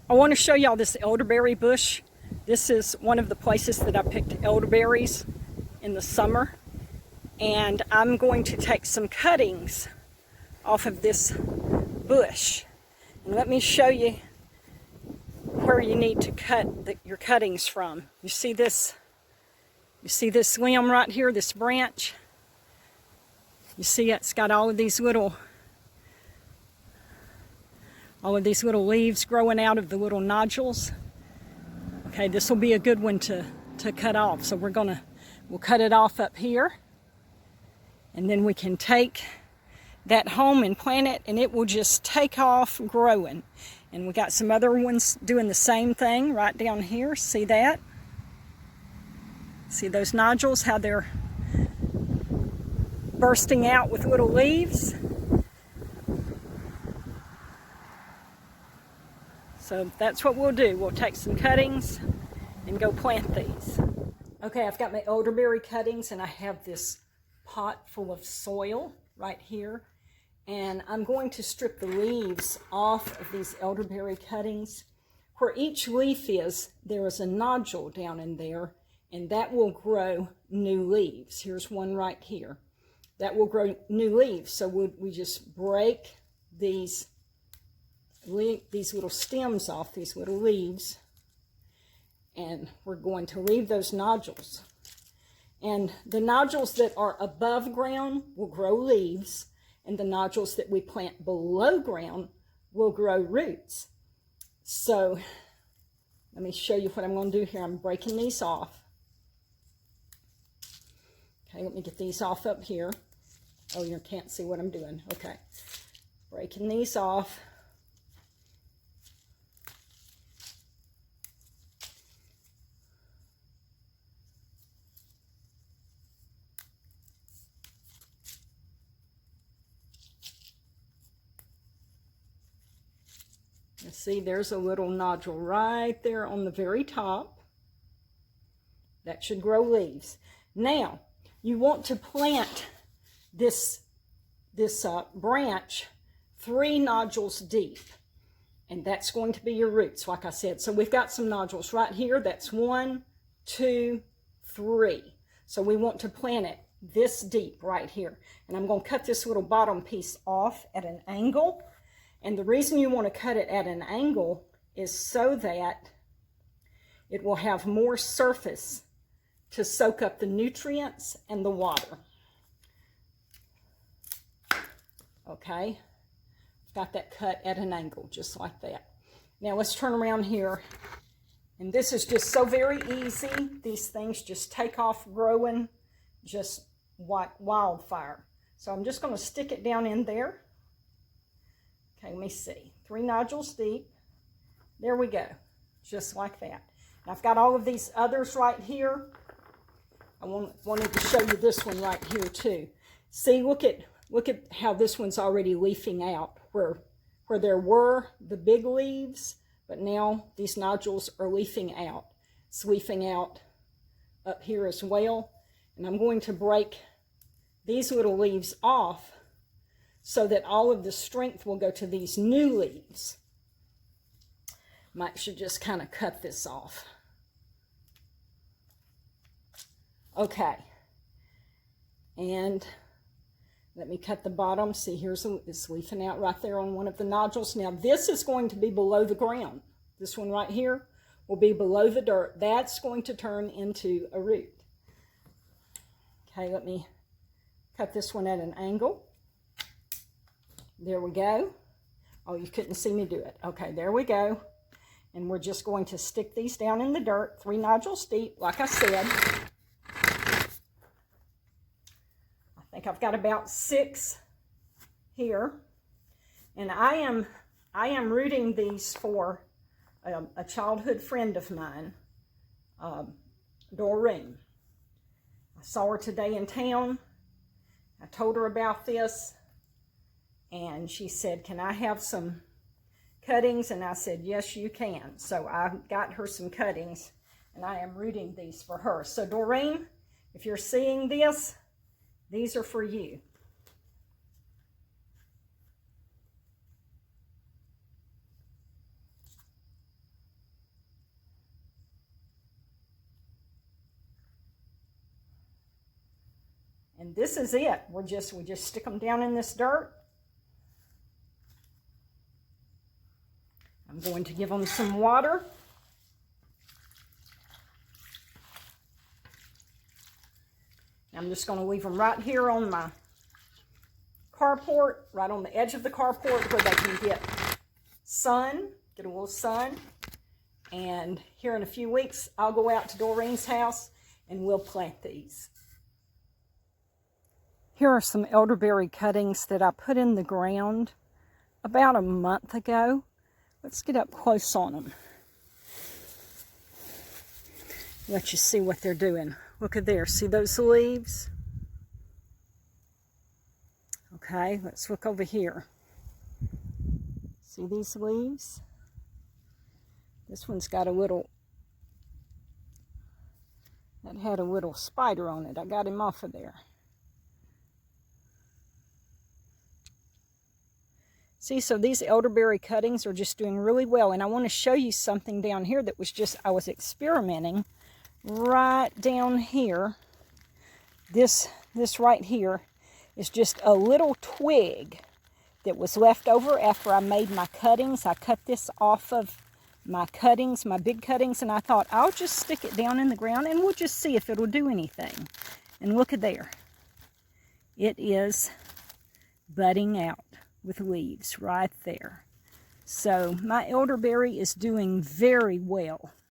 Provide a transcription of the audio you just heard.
I want to show y'all this elderberry bush. This is one of the places that I picked elderberries in the summer. And I'm going to take some cuttings off of this bush. And let me show you where you need to cut your cuttings from. You see this limb right here, this branch? You see it's got all of these little leaves growing out of the little nodules. Okay, this will be a good one to cut off. So we'll cut it off up here, and then we can take that home and plant it, and it will just take off growing. And we got some other ones doing the same thing right down here. See that? See those nodules, how they're bursting out with little leaves? So that's what we'll do. We'll take some cuttings and go plant these. Okay, I've got my elderberry cuttings, and I have this pot full of soil right here. And I'm going to strip the leaves off of these elderberry cuttings. Where each leaf is, there is a nodule down in there, and that will grow new leaves. Here's one right here. That will grow new leaves. So we just break these little stems off, these little leaves, and we're going to leave those nodules. And the nodules that are above ground will grow leaves, and the nodules that we plant below ground will grow roots. So let me show you what I'm going to do here. I'm breaking these off. Okay, let me get these off up here. Oh, you can't see what I'm doing. Okay, breaking these off. See, there's a little nodule right there on the very top. That should grow leaves. Now, you want to plant this branch 3 nodules deep. And that's going to be your roots, like I said. So we've got some nodules right here. That's 1, 2, 3. So we want to plant it this deep right here. And I'm going to cut this little bottom piece off at an angle. And the reason you want to cut it at an angle is so that it will have more surface to soak up the nutrients and the water. Okay, got that cut at an angle, just like that. Now let's turn around here. And this is just so very easy. These things just take off growing just like wildfire. So I'm just going to stick it down in there. Okay, let me see. 3 nodules deep. There we go. Just like that. And I've got all of these others right here. I wanted to show you this one right here too. See, look at how this one's already leafing out. Where there were the big leaves, but now these nodules are leafing out. It's leafing out up here as well. And I'm going to break these little leaves off so that all of the strength will go to these new leaves. Should just kind of cut this off. Okay. And let me cut the bottom. See, it's leafing out right there on one of the nodules. Now this is going to be below the ground. This one right here will be below the dirt. That's going to turn into a root. Okay, let me cut this one at an angle. There we go. Oh, you couldn't see me do it. Okay, there we go. And we're just going to stick these down in the dirt, 3 nodules deep, like I said. I think I've got about 6 here. And I am rooting these for a childhood friend of mine, Doreen. I saw her today in town. I told her about this. And she said, "Can I have some cuttings?" And I said, "Yes, you can." So I got her some cuttings, and I am rooting these for her. So Doreen, if you're seeing this, these are for you. And this is it. We just stick them down in this dirt. I'm going to give them some water. I'm just going to leave them right here on my carport, right on the edge of the carport where they can get sun, get a little sun. And here in a few weeks, I'll go out to Doreen's house and we'll plant these. Here are some elderberry cuttings that I put in the ground about a month ago. Let's get up close on them. Let you see what they're doing. Look at there. See those leaves? Okay, let's look over here. See these leaves? This one's got a little, that had a little spider on it. I got him off of there. See, so these elderberry cuttings are just doing really well. And I want to show you something down here that was just, I was experimenting right down here. This right here is just a little twig that was left over after I made my cuttings. I cut this off of my cuttings, my big cuttings, and I thought I'll just stick it down in the ground and we'll just see if it'll do anything. And look at there. It is budding out with leaves right there. So my elderberry is doing very well.